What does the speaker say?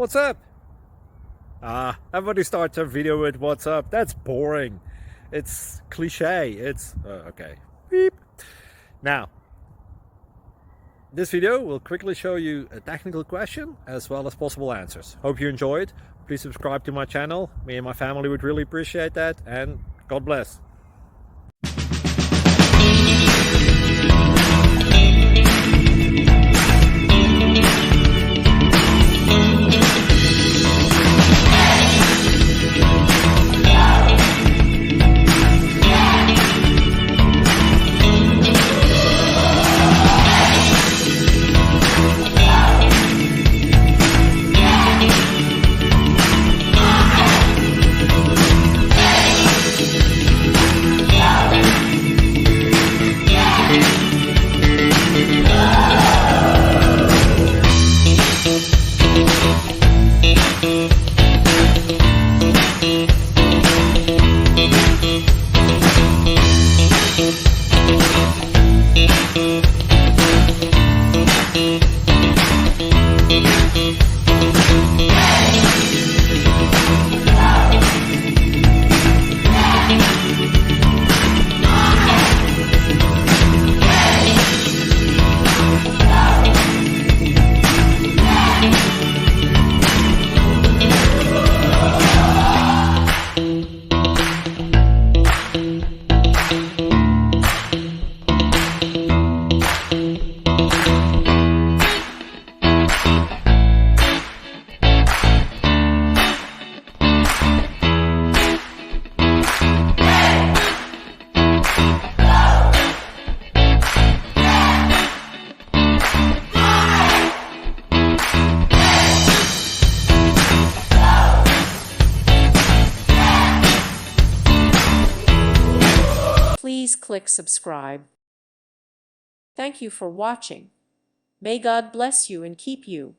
What's up? Everybody starts a video with what's up. That's boring. It's cliche. It's okay. Beep. Now, this video will quickly show you a technical question as well as possible answers. Hope you enjoyed. Please subscribe to my channel. Me and my family would really appreciate that, and God bless. Please click subscribe. Thank you for watching. May God bless you and keep you.